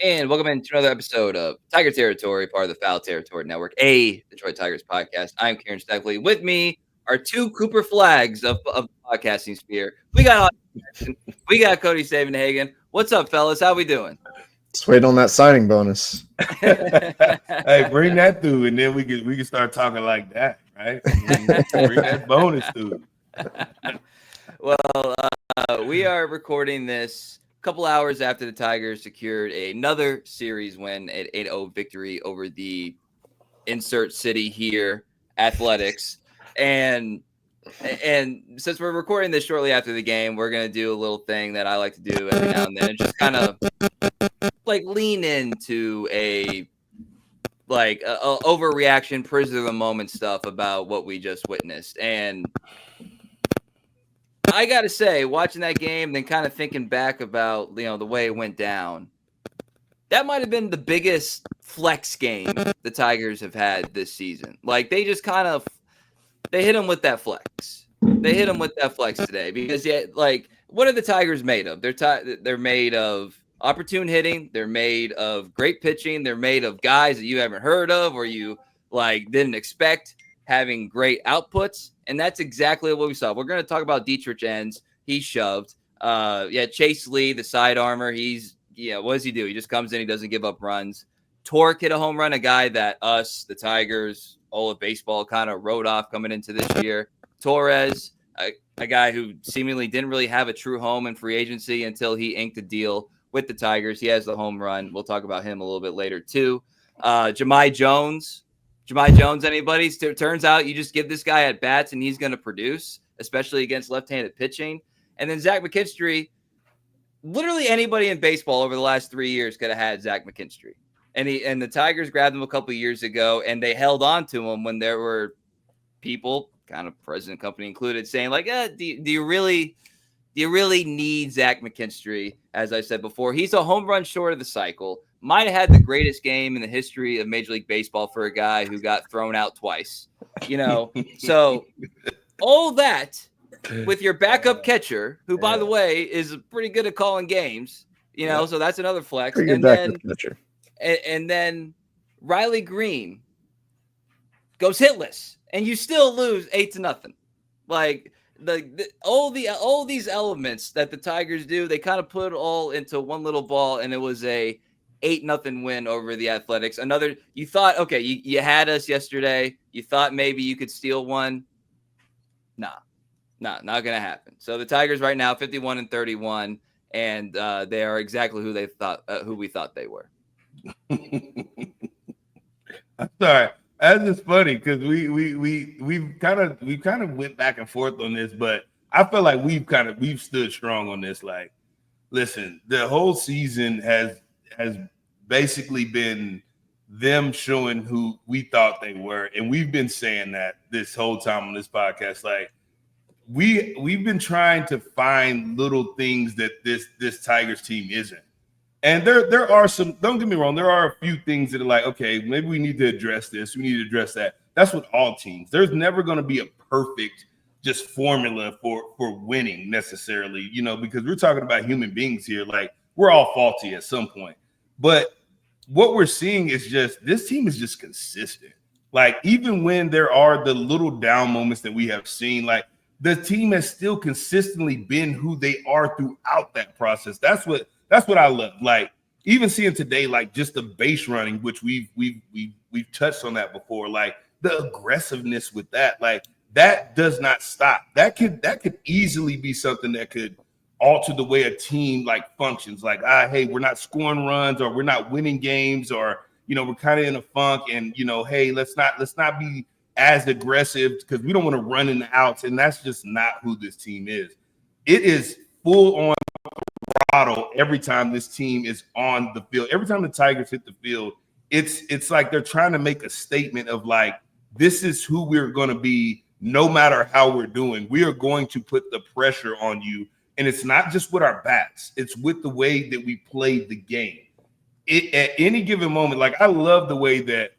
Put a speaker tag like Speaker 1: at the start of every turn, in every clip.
Speaker 1: And welcome into another episode of Tiger Territory, part of the Foul Territory Network, a Detroit Tigers podcast. I'm Kieran Steckley. With me are two Cooper flags of the podcasting sphere. We got Cody Stavenhagen. What's up, fellas? How we doing?
Speaker 2: Just wait on that signing bonus.
Speaker 3: Hey, bring that through, and then we can start talking like that, right? Bring that bonus through.
Speaker 1: Well, we are recording this a couple hours after the Tigers secured another series win at 8-0 victory over the insert city here Athletics. And since we're recording this shortly after the game, we're going to do a little thing that I like to do every now and then and just kind of like lean into a overreaction, prisoner of the moment stuff about what we just witnessed. And I got to say, watching that game, then kind of thinking back about, the way it went down, that might have been the biggest flex game the Tigers have had this season. Like, they just they hit them with that flex. They hit them with that flex today because, what are the Tigers made of? They're made of opportune hitting. They're made of great pitching. They're made of guys that you haven't heard of or you, didn't expect having great outputs. And that's exactly what we saw. We're going to talk about Dietrich Enns. He shoved. Chase Lee, the side armor, what does he do? He just comes in. He doesn't give up runs. Torque hit a home run, a guy that us, the Tigers, all of baseball kind of wrote off coming into this year. Torres, a guy who seemingly didn't really have a true home in free agency until he inked a deal with the Tigers. He has the home run. We'll talk about him a little bit later, too. Jahmai Jones, anybody? Turns out you just give this guy at bats and he's going to produce, especially against left-handed pitching. And then Zach McKinstry, literally anybody in baseball over the last 3 years could have had Zach McKinstry. And the Tigers grabbed him a couple of years ago, and they held on to him when there were people, kind of president company included, saying do you really need Zach McKinstry? As I said before, he's a home run short of the cycle. Might have had the greatest game in the history of Major League Baseball for a guy who got thrown out twice. So all that with your backup catcher, who, by the way, is pretty good at calling games, so that's another flex. And then Riley Green goes hitless, and you still lose 8-0. All these elements that the Tigers do, they kind of put it all into one little ball, and it was a 8-0 win over the Athletics. You thought, okay, you had us yesterday. You thought maybe you could steal one. Nah, not going to happen. So the Tigers right now, 51-31, and they are exactly who we thought they were.
Speaker 3: I'm sorry. That's just funny because we've kind of went back and forth on this, but I feel like we've stood strong on this. Like, listen, the whole season has basically been them showing who we thought they were, and we've been saying that this whole time on this podcast. Like, we've been trying to find little things that this Tigers team isn't. And there are some, don't get me wrong, there are a few things that are like, okay, maybe we need to address this. We need to address that. That's with all teams. There's never going to be a perfect just formula for winning necessarily, because we're talking about human beings here. Like, we're all faulty at some point. But what we're seeing is just this team is just consistent. Like, even when there are the little down moments that we have seen, like, the team has still consistently been who they are throughout that process. That's what I love. Like, even seeing today, like, just the base running, which we've touched on that before. Like, the aggressiveness with that, like, that does not stop. That could easily be something that could alter the way a team functions. Like, hey, we're not scoring runs, or we're not winning games, or we're kind of in a funk, and hey, let's not be as aggressive because we don't want to run in the outs, and that's just not who this team is. It is full on throttle every time this team is on the field. Every time the Tigers hit the field, it's like they're trying to make a statement of like, this is who we're going to be no matter how we're doing. We are going to put the pressure on you. And it's not just with our bats. It's with the way that we played the game. At any given moment, like, I love the way that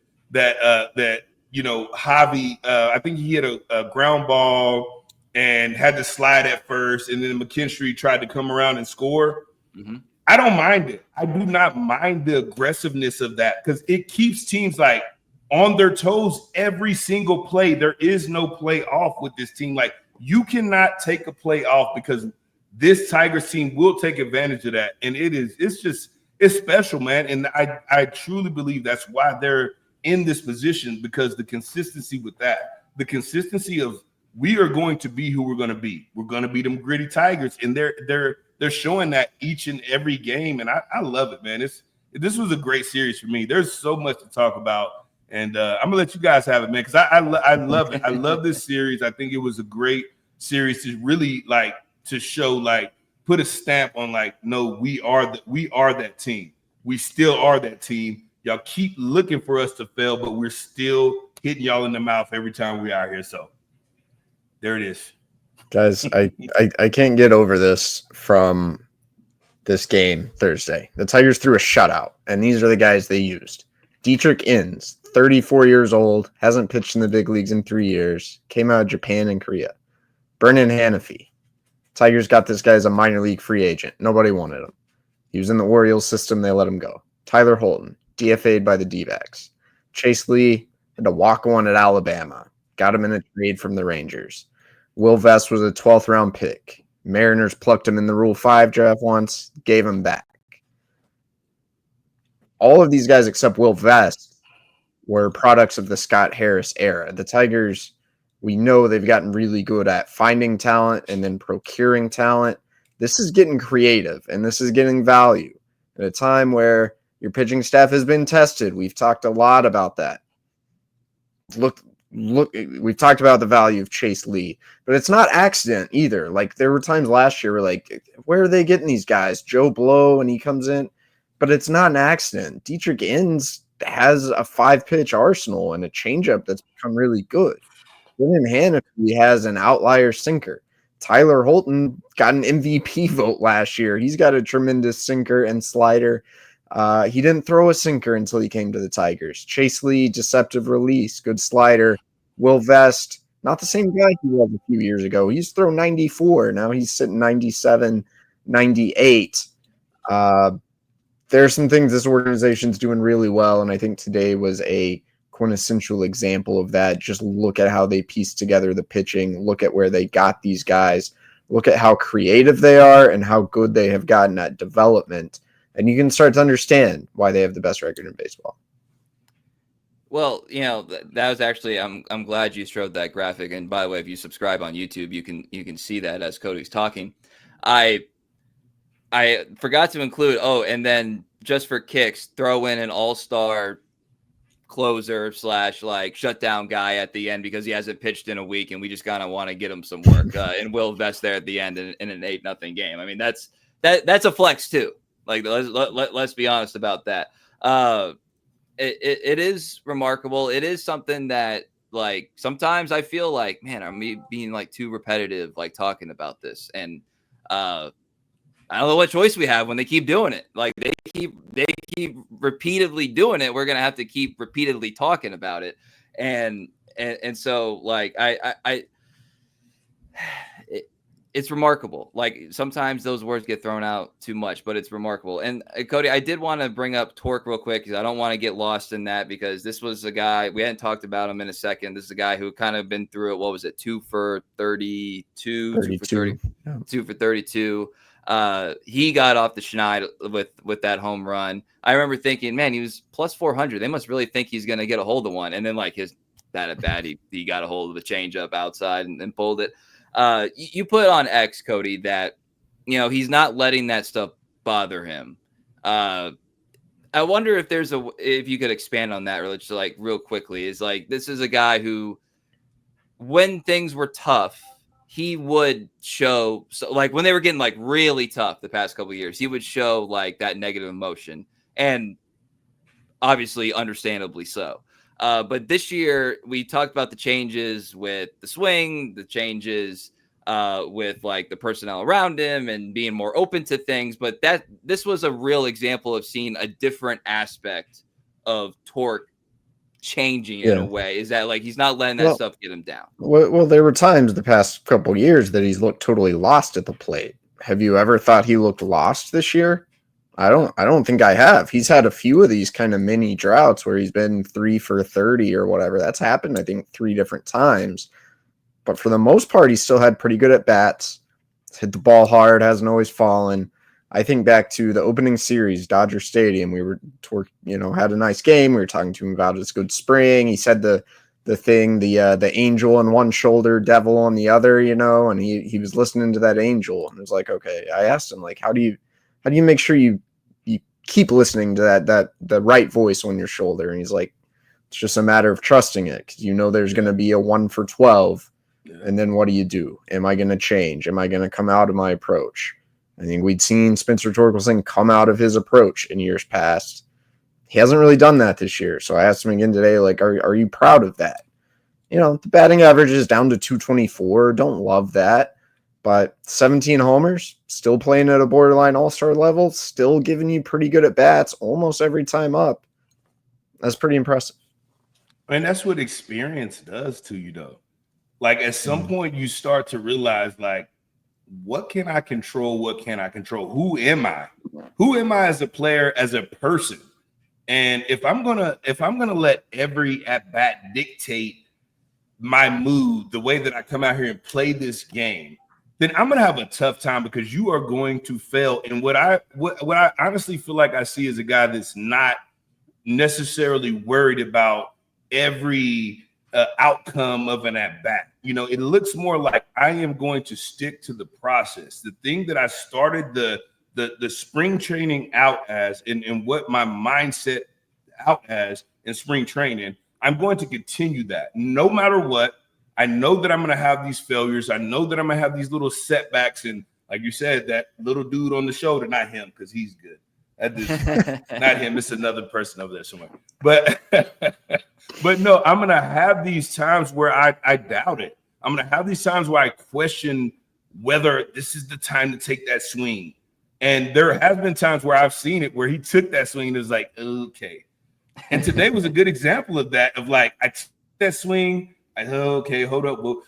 Speaker 3: Javi, I think he hit a ground ball and had to slide at first, and then McKinstry tried to come around and score.
Speaker 1: Mm-hmm.
Speaker 3: I don't mind it. I do not mind the aggressiveness of that because it keeps teams like on their toes every single play. There is no play off with this team. Like you cannot take a play off because this Tigers team will take advantage of that. And it's special, man. And I truly believe that's why they're in this position, because the consistency with that, the consistency of we are going to be who we're going to be. We're going to be them Gritty Tigers. And they're showing that each and every game. And I love it, man. This was a great series for me. There's so much to talk about. And I'm going to let you guys have it, man, because I love it. I love this series. I think it was a great series to really like to show, like, put a stamp on, like, no, we are that team. We still are that team. Y'all keep looking for us to fail, but we're still hitting y'all in the mouth every time we are here. So there it is.
Speaker 2: Guys, I can't get over this from this game Thursday. The Tigers threw a shutout, and these are the guys they used. Dietrich Enns, 34 years old, hasn't pitched in the big leagues in 3 years, came out of Japan and Korea. Brennan Hanafy. Tigers got this guy as a minor league free agent. Nobody wanted him. He was in the Orioles system. They let him go. Tyler Holton, DFA'd by the D-backs. Chase Lee had to walk one at Alabama. Got him in a trade from the Rangers. Will Vest was a 12th round pick. Mariners plucked him in the Rule 5 draft once, gave him back. All of these guys except Will Vest were products of the Scott Harris era. The Tigers, we know they've gotten really good at finding talent and then procuring talent. This is getting creative, and this is getting value at a time where your pitching staff has been tested. We've talked a lot about that. Look, we've talked about the value of Chase Lee, but it's not accident either. Like, there were times last year where, like, where are they getting these guys? Joe Blow, and he comes in, but it's not an accident. Dietrich Enns has a 5-pitch arsenal and a changeup that's become really good. Brennan Hanafy has an outlier sinker. Tyler Holton got an MVP vote last year. He's got a tremendous sinker and slider. He didn't throw a sinker until he came to the Tigers. Chase Lee, deceptive release, good slider. Will Vest, not the same guy he was a few years ago. He used to throw 94. Now he's sitting 97, 98. There are some things this organization's doing really well, and I think today was a quintessential example of that. Just look at how they pieced together the pitching. Look at where they got these guys. Look at how creative they are and how good they have gotten at development. And you can start to understand why they have the best record in baseball.
Speaker 1: Well, you know, that was actually, I'm glad you showed that graphic. And by the way, if you subscribe on YouTube, you can see that as Cody's talking. I forgot to include, and then just for kicks, throw in an all-star closer / like shutdown guy at the end because he hasn't pitched in a week, and we just kind of want to get him some work. And Will Vest there at the end in an 8-0 game. I mean, that's a flex too. Like, let's be honest about that. It is remarkable. It is something that, like, sometimes I feel like, man, I'm being like too repetitive, like talking about this, and I don't know what choice we have when they keep doing it. Like, they keep repeatedly doing it. We're gonna have to keep repeatedly talking about it, and so, like, it's remarkable. Like, sometimes those words get thrown out too much, but it's remarkable. And Cody, I did want to bring up Torque real quick because I don't want to get lost in that, because this was a guy, we hadn't talked about him in a second. This is a guy who kind of been through it. What was it? 2 for 32, 2 for 30, yeah. 2 for 32. He got off the schneid with that home run. I remember thinking, man, he was plus 400. They must really think he's going to get a hold of one. And then, like, his bat at bat, he got a hold of the changeup outside and pulled it. You put on X, Cody, that, you know, he's not letting that stuff bother him. I wonder if if you could expand on that, or just, like, real quickly, is like, this is a guy who, when things were tough, he would show, so, like, when they were getting, like, really tough the past couple of years, he would show, like, that negative emotion, and obviously understandably so. But this year, we talked about the changes with the swing, the changes with, like, the personnel around him and being more open to things. But this was a real example of seeing a different aspect of Torque changing in a way. Is that, like, he's not letting that stuff get him down?
Speaker 2: Well, there were times the past couple years that he's looked totally lost at the plate. Have you ever thought he looked lost this year? I don't think I have. He's had a few of these kind of mini droughts where he's been 3 for 30 or whatever. That's happened, I think, 3 different times. But for the most part, he's still had pretty good at bats. Hit the ball hard, hasn't always fallen. I think back to the opening series, Dodger Stadium. We were, had a nice game. We were talking to him about his good spring. He said the thing, the angel on one shoulder, devil on the other, and he was listening to that angel and it was like, okay. I asked him, like, how do you make sure you keep listening to that the right voice on your shoulder? And he's like, it's just a matter of trusting it, because there's going to be a 1 for 12. And then what do? Am I going to change? Am I going to come out of my approach? I think we'd seen Spencer Torkelson come out of his approach in years past. He hasn't really done that this year. So I asked him again today, like, are you proud of that? The batting average is down to 224. Don't love that. But 17 homers, still playing at a borderline all-star level, still giving you pretty good at bats almost every time up. That's pretty impressive.
Speaker 3: And that's what experience does to you, though. Like, at some point, you start to realize, like, what can I control? What can I control? Who am I? Who am I as a player, as a person? And if I'm gonna let every at bat dictate my mood, the way that I come out here and play this game, then I'm gonna have a tough time, because you are going to fail. And what I honestly feel like I see as a guy that's not necessarily worried about every outcome of an at bat. It looks more like I am going to stick to the process, the thing that I started the spring training out as, and what my mindset out as in spring training. I'm going to continue that no matter what. I know that I'm going to have these failures. I know that I'm going to have these little setbacks. And like you said, that little dude on the shoulder, not him, because he's good. That dude, not him. It's another person over there somewhere. But no, I'm going to have these times where I doubt it. I'm going to have these times where I question whether this is the time to take that swing. And there have been times where I've seen it where he took that swing and it was like, okay. And today was a good example of that, of like, I took that swing. Okay, hold up. Well,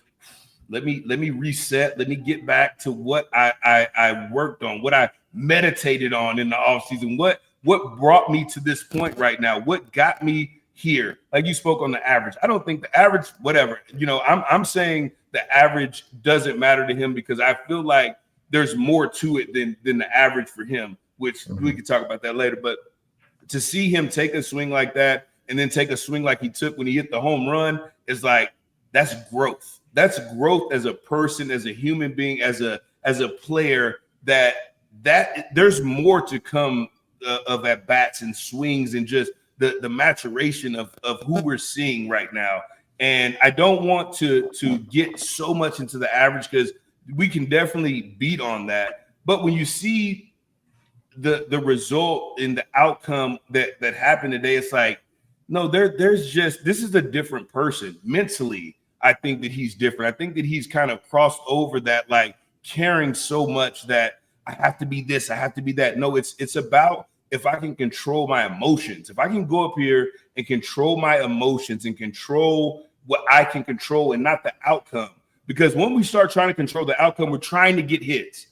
Speaker 3: let me reset. Let me get back to what I worked on, what I meditated on in the offseason, what brought me to this point right now, what got me here. Like you spoke on the average. I don't think the average, whatever, I'm saying the average doesn't matter to him, because I feel like there's more to it than the average for him, which we could talk about that later. But to see him take a swing like that and then take a swing like he took when he hit the home run is like, that's growth. That's growth as a person, as a human being, as a player, that there's more to come of at bats and swings and just the maturation of who we're seeing right now. And I don't want to get so much into the average, because we can definitely beat on that. But when you see the result in the outcome that happened today, it's like, no, there's just, this is a different person mentally. I think that he's different. I think that he's kind of crossed over that, like, caring so much that I have to be this, I have to be that. No, it's about, if I can control my emotions, if I can go up here and control my emotions and control what I can control and not the outcome. Because when we start trying to control the outcome, we're trying to get hits.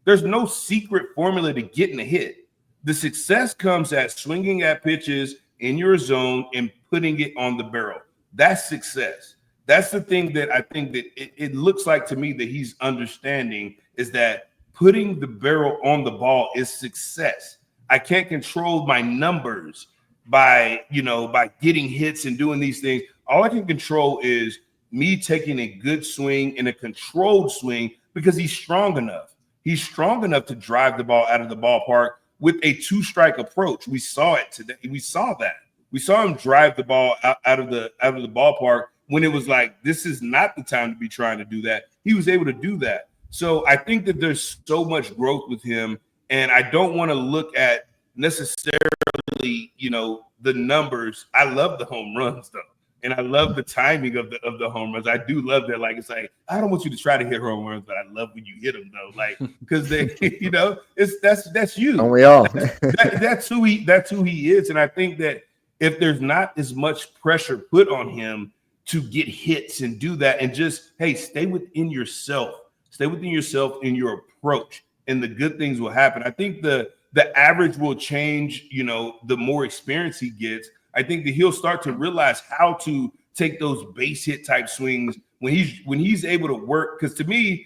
Speaker 3: There's no secret formula to getting a hit. The success comes at swinging at pitches in your zone and putting it on the barrel. That's success. That's the thing that I think that it looks like to me that he's understanding, is that putting the barrel on the ball is success. I can't control my numbers by getting hits and doing these things. All I can control is me taking a good swing and a controlled swing, because he's strong enough. He's strong enough to drive the ball out of the ballpark with a 2-strike approach. We saw it today. We saw that. We saw him drive the ball out of the ballpark when it was like, this is not the time to be trying to do that. He was able to do that. So I think that there's so much growth with him, and I don't want to look at necessarily, the numbers. I love the home runs though, and I love the timing of the home runs. I do love that. Like, it's like, I don't want you to try to hit home runs, but I love when you hit them though. Like, because they, that's you.
Speaker 2: Don't we all?
Speaker 3: That's who he is, and I think that if there's not as much pressure put on him to get hits and do that, and just, hey, stay within yourself in your approach. and the good things will happen. I think the average will change, the more experience he gets. I think that he'll start to realize how to take those base hit type swings when he's able to work. Because to me,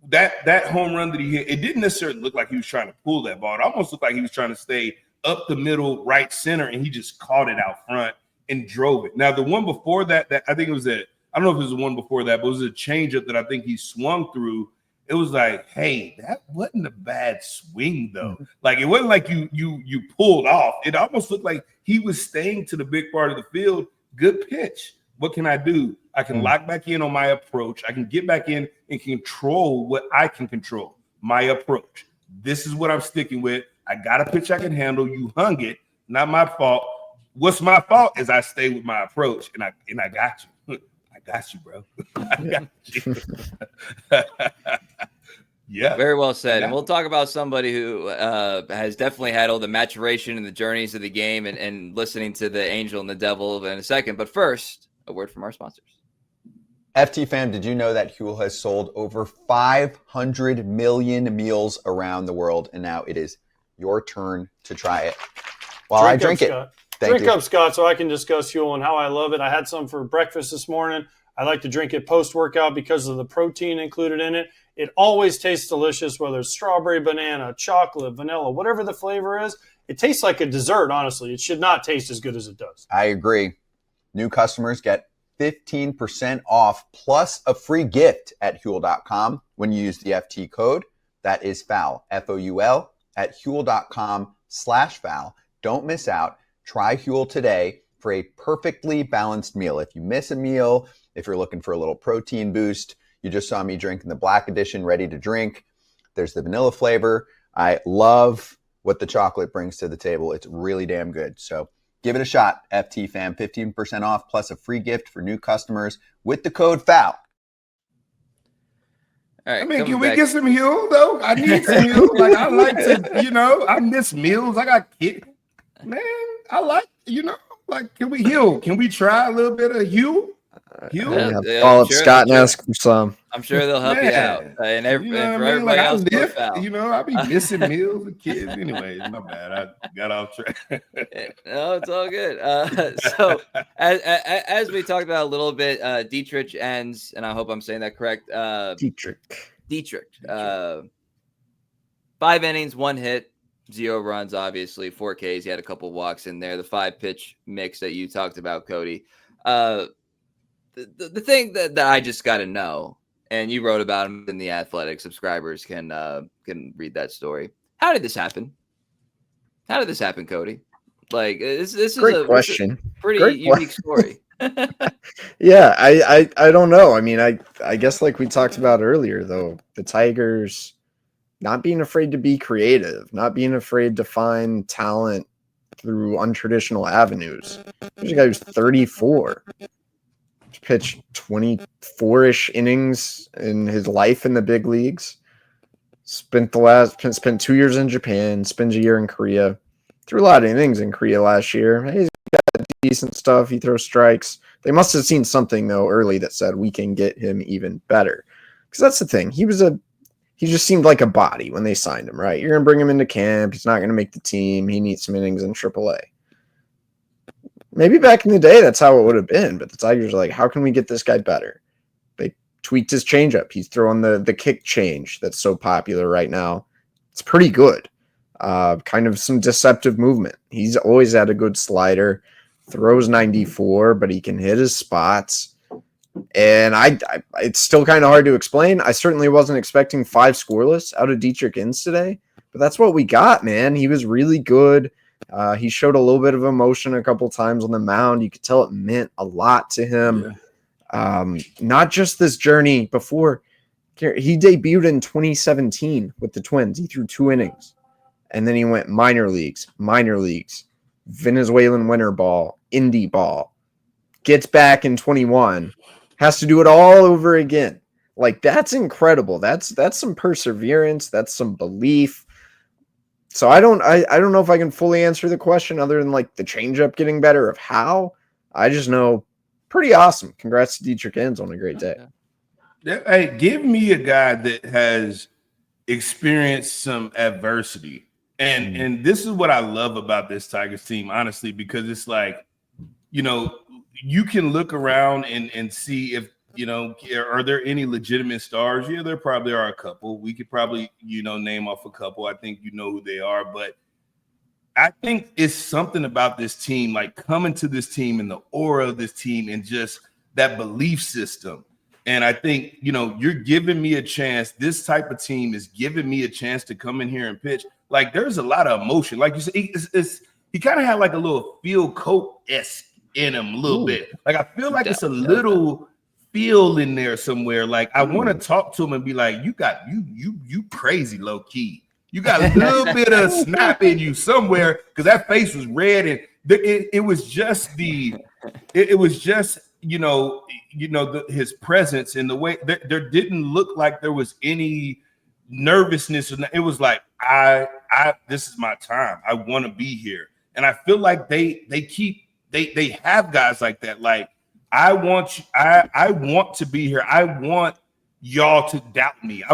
Speaker 3: that home run that he hit, it didn't necessarily look like he was trying to pull that ball. It almost looked like he was trying to stay up the middle, right center, and he just caught it out front and drove it. Now, the one before that I think it was I don't know if it was the one before that, but it was a changeup that I think he swung through. It was like, hey, that wasn't a bad swing, though. Like, it wasn't like you pulled off. It almost looked like he was staying to the big part of the field. Good pitch. What can I do? I can lock back in on my approach. I can get back in and control what I can control, my approach. This is what I'm sticking with. I got a pitch I can handle. You hung it. Not my fault. What's my fault is I stay with my approach, and I got you. I got you, bro. I got you. Yeah.
Speaker 1: Very well said. And we'll talk about somebody who has definitely had all the maturation and the journeys of the game and listening to the angel and the devil in a second. But first, a word from our sponsors.
Speaker 4: FT fam, did you know that Huel has sold over 500 million meals around the world? And now it is your turn to try it. While I drink it.
Speaker 5: Drink up, Scott, so I can discuss Huel and how I love it. I had some for breakfast this morning. I like to drink it post-workout because of the protein included in it. It always tastes delicious, whether it's strawberry, banana, chocolate, vanilla, whatever the flavor is. It tastes like a dessert, honestly. It should not taste as good as it does.
Speaker 4: I agree. New customers get 15% off plus a free gift at Huel.com when you use the FT code. That is FOUL, F-O-U-L, at Huel.com/FOUL. Don't miss out. Try Huel today for a perfectly balanced meal. If you miss a meal, if you're looking for a little protein boost, you just saw me drinking the Black Edition ready to drink. There's the vanilla flavor. I love what the chocolate brings to the table. It's really damn good. So give it a shot, FT fam. 15% off plus a free gift for new customers with the code FOUL.
Speaker 1: All right,
Speaker 3: I mean, can we get some Huel, though? I need some Huel. Like, I like to, I miss meals. I got kids. Man, I like, like, can we try a little bit of Huel?
Speaker 2: Call up Scott and ask for some.
Speaker 1: I'm sure they'll help you out. And everybody else,
Speaker 3: I be missing meals with kids. Anyways, my bad. I got off track.
Speaker 1: No, it's all good. So as we talked about a little bit, Dietrich Enns, and I hope I'm saying that correct. Dietrich. 5 innings, 1 hit, 0 runs, obviously, 4 Ks. He had a couple walks in there. The 5-pitch mix that you talked about, Cody. The thing that I just got to know, and you wrote about him in the Athletic, subscribers can read that story. How did this happen? How did this happen, Cody? Like, this is a
Speaker 2: question.
Speaker 1: Pretty unique story.
Speaker 2: Yeah, I don't know. I mean, I guess like we talked about earlier, though, the Tigers not being afraid to be creative, not being afraid to find talent through untraditional avenues. There's a guy who's 34. Pitched 24-ish innings in his life in the big leagues. Spent 2 years in Japan, spent a year in Korea. Threw a lot of innings in Korea last year. He's got decent stuff. He throws strikes. They must have seen something though early that said we can get him even better. Because that's the thing. He just seemed like a body when they signed him, right? You're gonna bring him into camp. He's not gonna make the team. He needs some innings in AAA. Maybe back in the day, that's how it would have been. But the Tigers are like, how can we get this guy better? They tweaked his changeup. He's throwing the kick change that's so popular right now. It's pretty good. Kind of some deceptive movement. He's always had a good slider. Throws 94, but he can hit his spots. And it's still kind of hard to explain. I certainly wasn't expecting 5 scoreless out of Dietrich Enns today. But that's what we got, man. He was really good. He showed a little bit of emotion a couple times on the mound. You could tell it meant a lot to him. Yeah. Not just this journey before. He debuted in 2017 with the Twins. He threw 2 innings. And then he went minor leagues, Venezuelan winter ball, indie ball. Gets back in 21. Has to do it all over again. Like, that's incredible. That's some perseverance. That's some belief. So I don't know if I can fully answer the question other than like the changeup getting better of how. I just know pretty awesome. Congrats to Dietrich Enns on a great day.
Speaker 3: Hey, give me a guy that has experience some adversity. And this is what I love about this Tigers team, honestly, because it's like, you know, you can look around and see if, you know, are there any legitimate stars? Yeah, there probably are a couple. We could probably, you know, name off a couple. I think you know who they are. But I think it's something about this team, like coming to this team and the aura of this team and just that belief system. And I think, you know, you're giving me a chance. This type of team is giving me a chance to come in here and pitch. Like, there's a lot of emotion. Like you said, he kind of had like a little Phil Coke-esque in him a little bit. Like, I feel like it's a little feel in there somewhere. Like, I want to talk to him and be like, you crazy low key. You got a little bit of snap in you somewhere, because that face was red, and it was just his presence in the way there didn't look like there was any nervousness. It was like, this is my time. I want to be here, and I feel like they have guys like that. Like, I want to be here. I want y'all to doubt me.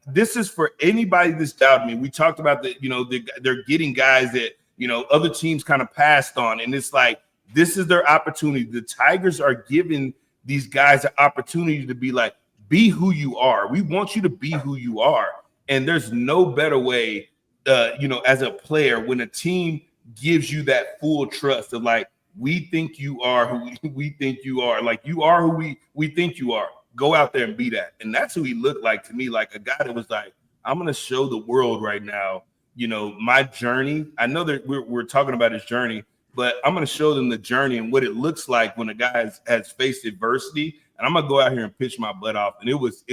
Speaker 3: This is for anybody that's doubted me. We talked about they're getting guys that, you know, other teams kind of passed on, and it's like, this is their opportunity. The Tigers are giving these guys an opportunity to be like, be who you are. We want you to be who you are. And there's no better way, as a player, when a team gives you that full trust of like, we think you are who we think you are. Like, you are who we think you are. Go out there and be that. And that's who he looked like to me, like a guy that was like, I'm going to show the world right now, you know, my journey. I know that we're talking about his journey, but I'm going to show them the journey and what it looks like when a guy has faced adversity. And I'm going to go out here and pitch my butt off. And it was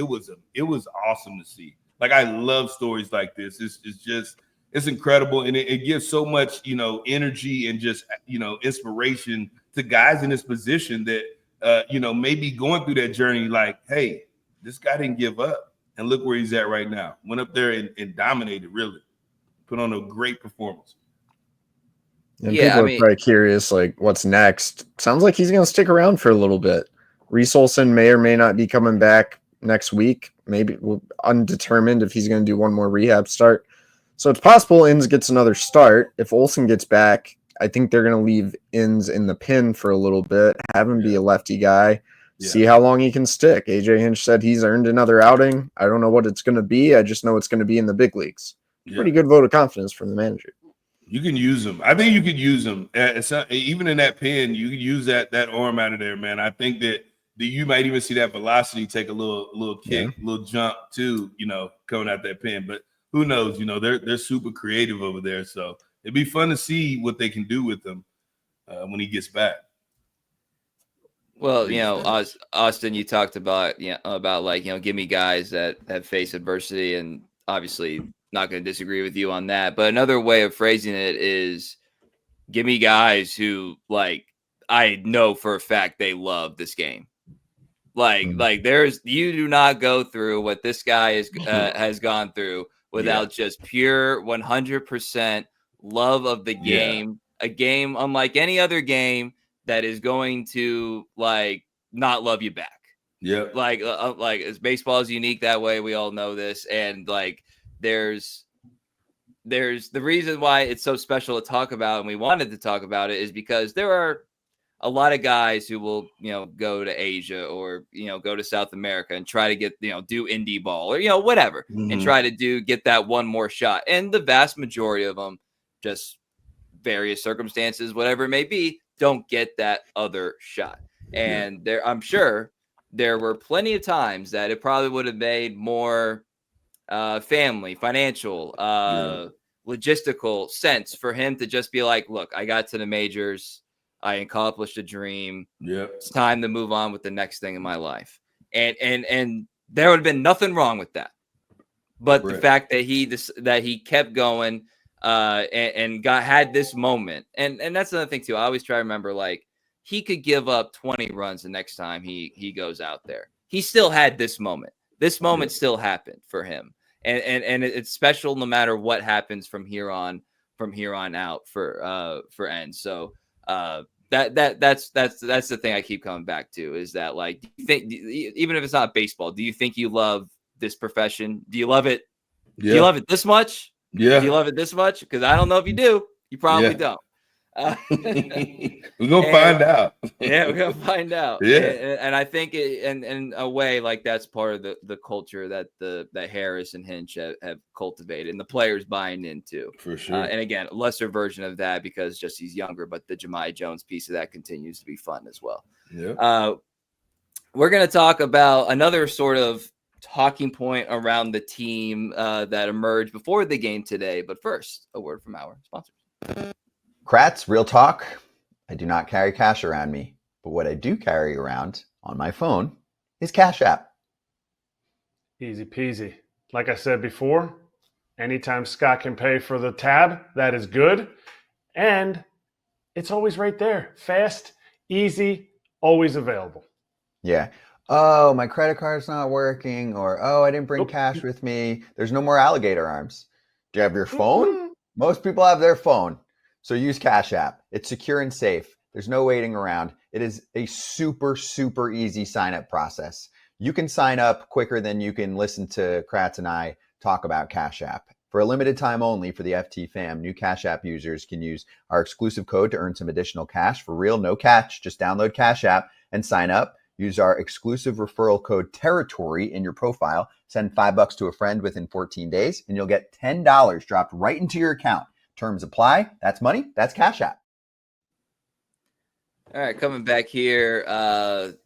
Speaker 3: awesome to see. Like, I love stories like this. It's incredible. And it gives so much, you know, energy and just, you know, inspiration to guys in this position that, maybe going through that journey, like, hey, this guy didn't give up, and look where he's at right now. Went up there and dominated, really. Put on a great performance.
Speaker 2: And people are probably curious, like, what's next? Sounds like he's going to stick around for a little bit. Reese Olson may or may not be coming back next week. Maybe undetermined if he's going to do one more rehab start. So it's possible Enns gets another start. If Olson gets back, I think they're going to leave Enns in the pen for a little bit, have him be a lefty guy, see how long he can stick. AJ Hinch said he's earned another outing. I don't know what it's going to be. I just know it's going to be in the big leagues. Pretty good vote of confidence from the manager.
Speaker 3: You can use him. I think you could use him. Even in that pen, you could use that arm out of there, man. I think that you might even see that velocity take a little kick, a little jump too, you know, coming out that pen. But who knows? You know, they're super creative over there. So it'd be fun to see what they can do with him when he gets back.
Speaker 1: Well, you know, Austin, you talked about, like, you know, give me guys that have faced adversity, and obviously not going to disagree with you on that. But another way of phrasing it is, give me guys who, like, I know for a fact they love this game. Like you do not go through what this guy has gone through without just pure 100% love of the game. A game unlike any other game that is going to, like, not love you back.
Speaker 3: Yeah.
Speaker 1: Like baseball is unique that way. We all know this. And like, there's the reason why it's so special to talk about, and we wanted to talk about it, is because there are a lot of guys who will, you know, go to Asia or, you know, go to South America and try to get, you know, do indie ball or, you know, whatever, and try to get that one more shot. And the vast majority of them, just various circumstances, whatever it may be, don't get that other shot. And I'm sure there were plenty of times that it probably would have made more family, financial, logistical sense for him to just be like, look, I got to the majors. I accomplished a dream. It's time to move on with the next thing in my life. And there would have been nothing wrong with that. But the fact that he kept going and had this moment. And that's another thing too. I always try to remember, like, he could give up 20 runs the next time he goes out there. He still had this moment. This moment still happened for him. And it's special no matter what happens from here on out for Enns. So that's the thing I keep coming back to, is that, like, even if it's not baseball, do you think you love this profession? Do you love it Do you love it this much?
Speaker 3: Yeah.
Speaker 1: Do you love it this much? Because I don't know if you do. You probably don't.
Speaker 3: We're gonna find out.
Speaker 1: Yeah, we're gonna find out.
Speaker 3: Yeah,
Speaker 1: and I think in a way, like that's part of the culture that that Harris and Hinch have cultivated, and the players buying into.
Speaker 3: For sure.
Speaker 1: And again, a lesser version of that because just he's younger, but the Jahmai Jones piece of that continues to be fun as well.
Speaker 3: Yeah.
Speaker 1: We're gonna talk about another sort of talking point around the team that emerged before the game today. But first, a word from our sponsors.
Speaker 4: Kratz, real talk. I do not carry cash around me, but what I do carry around on my phone is Cash App.
Speaker 5: Easy peasy. Like I said before, anytime Scott can pay for the tab, that is good. And it's always right there. Fast, easy, always available.
Speaker 4: Yeah. Oh, my credit card's not working, or oh, I didn't bring cash with me. There's no more alligator arms. Do you have your phone? Most people have their phone. So use Cash App. It's secure and safe. There's no waiting around. It is a super, super easy sign-up process. You can sign up quicker than you can listen to Kratz and I talk about Cash App. For a limited time only for the FT fam, new Cash App users can use our exclusive code to earn some additional cash. For real, no catch. Just download Cash App and sign up. Use our exclusive referral code TERRITORY in your profile. Send $5 to a friend within 14 days, and you'll get $10 dropped right into your account. Terms apply. That's money. That's Cash App.
Speaker 1: All right, coming back here.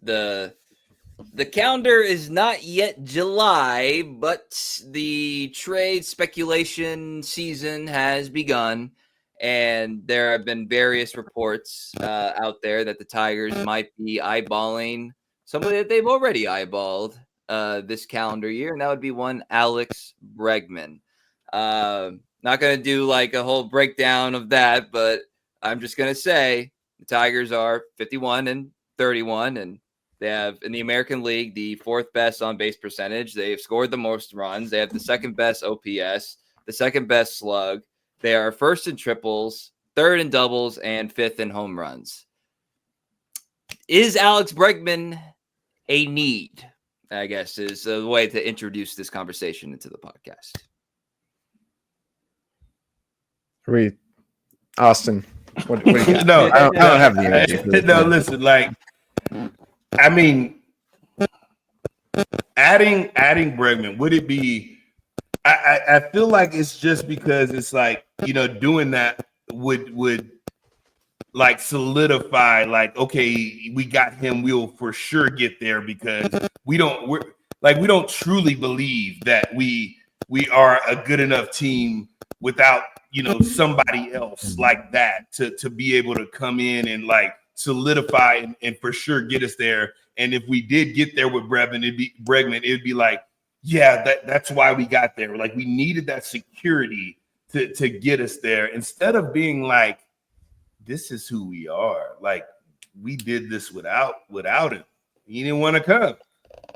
Speaker 1: The calendar is not yet July, but the trade speculation season has begun, and there have been various reports out there that the Tigers might be eyeballing somebody that they've already eyeballed this calendar year, and that would be one Alex Bregman. Not going to do like a whole breakdown of that, but I'm just going to say the Tigers are 51-31, and they have in the American League the fourth best on base percentage. They've scored the most runs. They have the second best OPS, the second best slug. They are first in triples, third in doubles, and fifth in home runs. Is Alex Bregman a need? I guess is a way to introduce this conversation into the podcast.
Speaker 2: Austin, what do you got?
Speaker 3: No,
Speaker 2: I don't have the energy.
Speaker 3: No, listen, like, I mean, adding Bregman, would it be? I feel like it's just because it's like, doing that would like solidify, like, okay, we got him, we'll for sure get there, because we don't truly believe that we are a good enough team without somebody else like that to be able to come in and like solidify and for sure get us there. And if we did get there with Bregman, it'd be like, yeah, that's why we got there. Like, we needed that security to get us there, instead of being like, this is who we are. Like, we did this without him. He didn't want to come.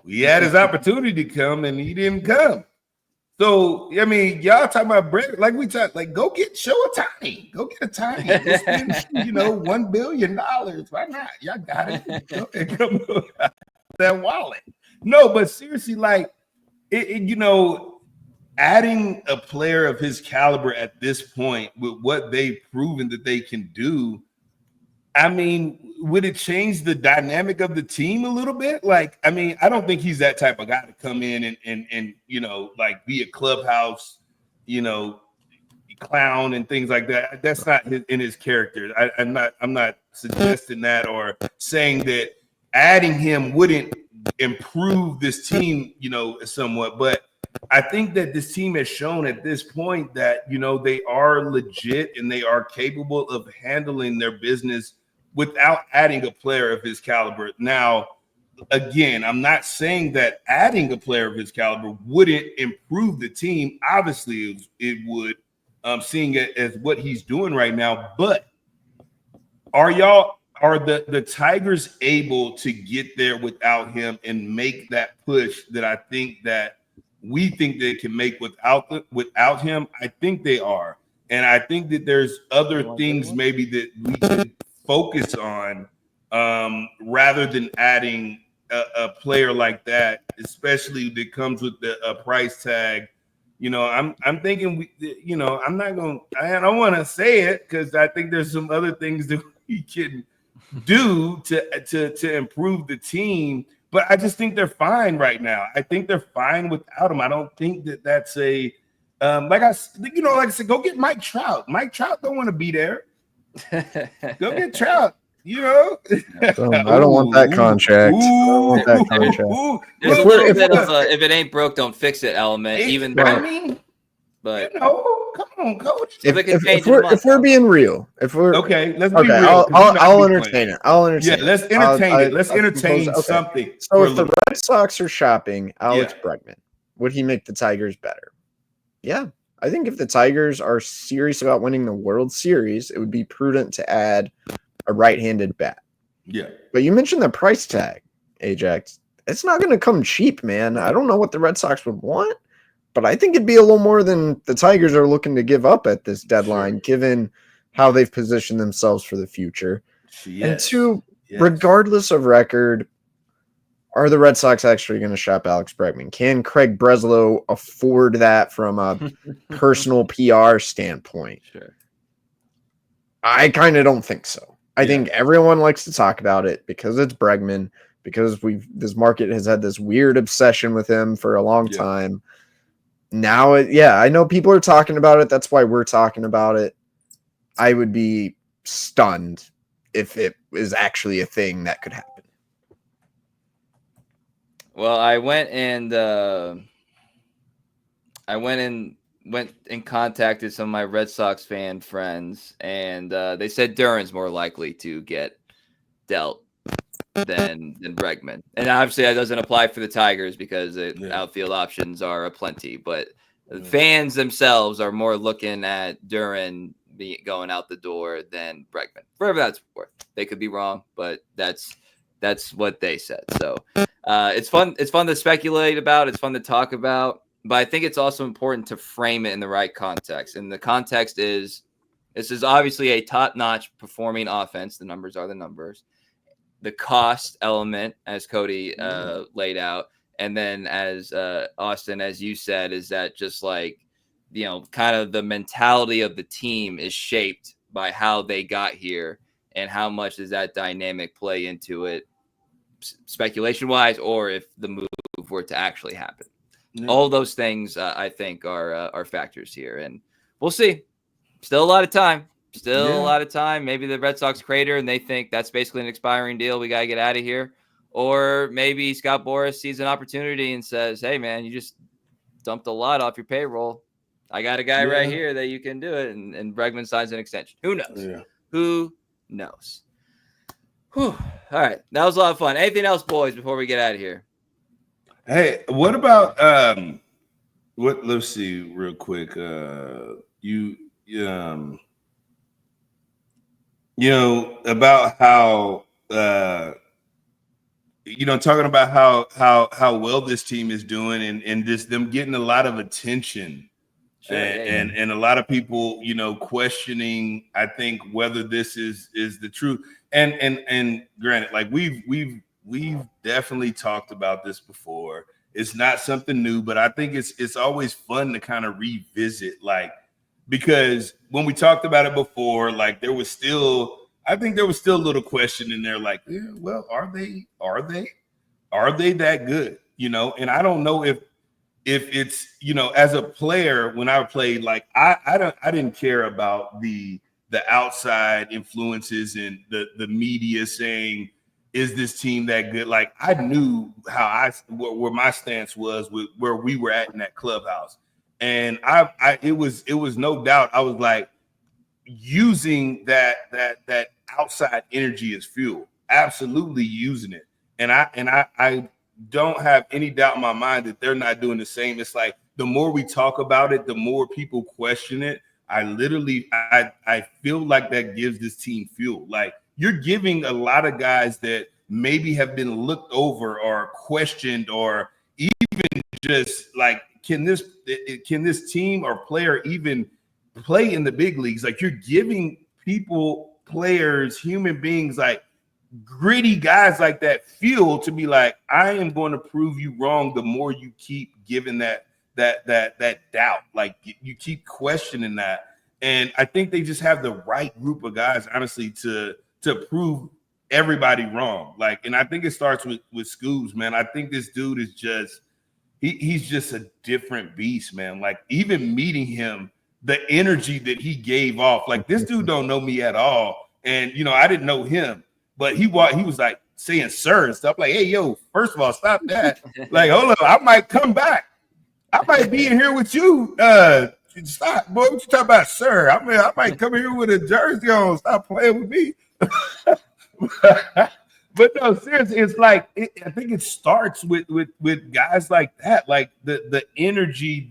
Speaker 3: We had his opportunity to come and he didn't come. So, I mean, y'all talking about Brett, like we talk, like, go get Shohei. Go get a Tiny. Go spend, $1 billion. Why not? Y'all got it. Go and come that wallet. No, but seriously, like, adding a player of his caliber at this point with what they've proven that they can do, I mean, would it change the dynamic of the team a little bit? Like, I mean, I don't think he's that type of guy to come in and like be a clubhouse, clown and things like that. That's not in his character. I'm not suggesting that or saying that adding him wouldn't improve this team, somewhat. But I think that this team has shown at this point that, they are legit and they are capable of handling their business without adding a player of his caliber. Now, again, I'm not saying that adding a player of his caliber wouldn't improve the team. Obviously, it would, seeing it as what he's doing right now. But are the Tigers able to get there without him and make that push that I think that we think they can make without him? I think they are. And I think that there's other things maybe that we can focus on rather than adding a player like that, especially that comes with a price tag I'm thinking I don't want to say it because I think there's some other things that we can do to improve the team, but I just think they're fine right now. I think they're fine without him. I don't think that's a like I said, go get Mike Trout. Mike Trout don't want to be there. Go get Trout.
Speaker 2: I don't want that contract.
Speaker 1: There's a little bit of if it ain't broke, don't fix it element. Even though,
Speaker 3: I mean,
Speaker 1: but
Speaker 3: come on, coach.
Speaker 2: If we're being real, let's be real. I'll entertain it.
Speaker 3: Yeah, let's entertain it. Let's entertain something.
Speaker 2: So if the Red Sox are shopping Alex Bregman, would he make the Tigers better? Yeah. I think if the Tigers are serious about winning the World Series, it would be prudent to add a right-handed bat.
Speaker 3: Yeah.
Speaker 2: But you mentioned the price tag, Ajax. It's not going to come cheap, man. I don't know what the Red Sox would want, but I think it'd be a little more than the Tigers are looking to give up at this deadline, given how they've positioned themselves for the future.
Speaker 3: Yes.
Speaker 2: And regardless of record, are the Red Sox actually going to shop Alex Bregman? Can Craig Breslow afford that from a personal PR standpoint?
Speaker 1: Sure.
Speaker 2: I kind of don't think so. I think everyone likes to talk about it because it's Bregman, because this market has had this weird obsession with him for a long time. Now, I know people are talking about it. That's why we're talking about it. I would be stunned if it is actually a thing that could happen.
Speaker 1: Well, I went and contacted some of my Red Sox fan friends, and they said Duran's more likely to get dealt than Bregman. And obviously that doesn't apply for the Tigers because outfield options are aplenty, but the fans themselves are more looking at Duran going out the door than Bregman. Wherever that's worth. They could be wrong, but that's what they said. So it's fun to speculate about. It's fun to talk about. But I think it's also important to frame it in the right context. And the context is this is obviously a top-notch performing offense. The numbers are the numbers. The cost element, as Cody laid out. And then as Austin, as you said, is that just like, kind of the mentality of the team is shaped by how they got here and how much does that dynamic play into it speculation-wise or if the move were to actually happen. All of those things, I think, are factors here, and we'll see. Still a lot of time. A lot of time. Maybe the Red Sox crater, and they think that's basically an expiring deal. We got to get out of here. Or maybe Scott Boras sees an opportunity and says, hey, man, you just dumped a lot off your payroll. I got a guy right here that you can do it, and Bregman signs an extension. Who knows?
Speaker 3: Yeah.
Speaker 1: Who knows? Whew. All right. That was a lot of fun. Anything else, boys, before we get out of here?
Speaker 3: Hey, what about let's see real quick. About how talking about how well this team is doing and just them getting a lot of attention. Sure, and a lot of people, questioning, I think, whether this is the truth. And granted, like we've definitely talked about this before. It's not something new, but I think it's always fun to kind of revisit, like, because when we talked about it before, like there was still a little question in there, like, well, are they that good? And I don't know if it's, as a player, when I played, like I didn't care about the outside influences and the media saying, is this team that good? Like I knew where my stance was with where we were at in that clubhouse. And it was no doubt. I was like using that outside energy as fuel, absolutely using it. And I don't have any doubt in my mind that they're not doing the same. It's like the more we talk about it, the more people question it. I feel like that gives this team fuel. Like you're giving a lot of guys that maybe have been looked over or questioned or even just like, can this team or player even play in the big leagues? Like you're giving people, players, human beings, like gritty guys like that fuel to be like, I am going to prove you wrong the more you keep giving that that doubt. Like you keep questioning that. And I think they just have the right group of guys, honestly, to prove everybody wrong. Like, and I think it starts with Scoobs, man. I think this dude is just he's just a different beast, man. Like, even meeting him, the energy that he gave off, like, this dude don't know me at all. And, you know, I didn't know him, but he was like saying sir and stuff, like, hey, yo, first of all, stop that. Like, hold on, I might come back. I might be in here with you. Stop, boy, what you talking about, sir? I might come here with a jersey on. Stop playing with me. But no, seriously, it's like I think it starts with guys like that, like the energy,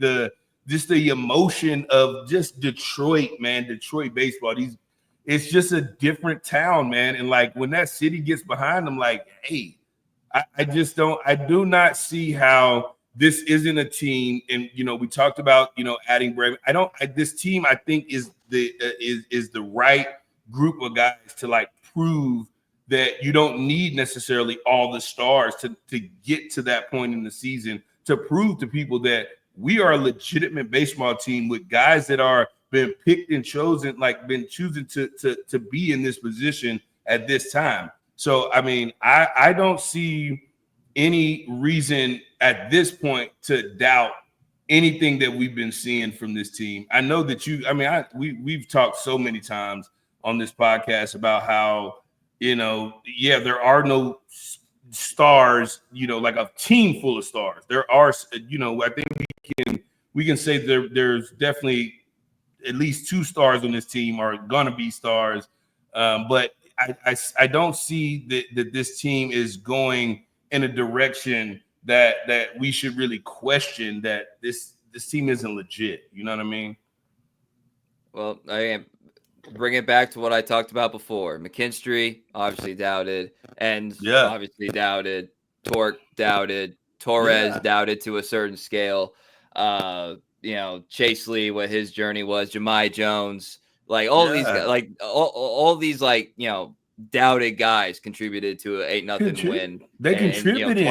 Speaker 3: just the emotion of just Detroit, man. Detroit baseball. It's just a different town, man. And like when that city gets behind them, like, hey, I do not see how this isn't a team. And you know, we talked about, you know, adding Bregman. This team, I think, is the right group of guys to like prove that you don't need necessarily all the stars to get to that point in the season, to prove to people that we are a legitimate baseball team with guys that are been picked and chosen, like been choosing to be in this position at this time. So, I mean, I don't see any reason at this point to doubt anything that we've been seeing from this team. I know that we've talked so many times on this podcast about how, you know, yeah, there are no stars, you know, like a team full of stars. There are, you know, I think we can say there's definitely at least 2 stars on this team are gonna be stars, but I don't see that this team is going in a direction that we should really question that this team isn't legit. You know what I mean?
Speaker 1: Well, I am. Bring it back to what I talked about before. McKinstry obviously doubted, and obviously doubted. Torque doubted. Torres doubted to a certain scale. You know, Chase Lee, what his journey was. Jahmai Jones, like all these guys, like all these, like, you know, doubted guys contributed to an 8-0 win.
Speaker 3: They contributed,
Speaker 1: you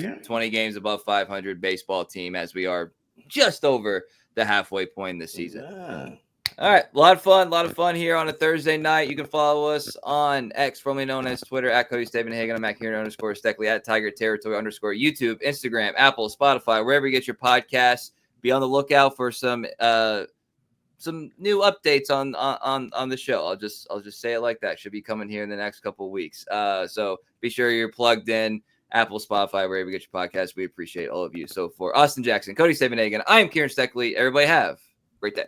Speaker 1: know, 20 games above 500 baseball team, as we are just over the halfway point in the season.
Speaker 3: Yeah.
Speaker 1: All right, a lot of fun here on a Thursday night. You can follow us on X, formerly known as Twitter, at Cody Stavenhagen. I'm at Kieran _Steckley, at Tiger Territory _ YouTube, Instagram, Apple, Spotify, wherever you get your podcasts. Be on the lookout for some new updates on the show. I'll just say it like that. Should be coming here in the next couple of weeks. So be sure you're plugged in. Apple, Spotify, wherever you get your podcasts. We appreciate all of you. So for Austin Jackson, Cody Stavenhagen, I am Kieran Steckley. Everybody have a great day.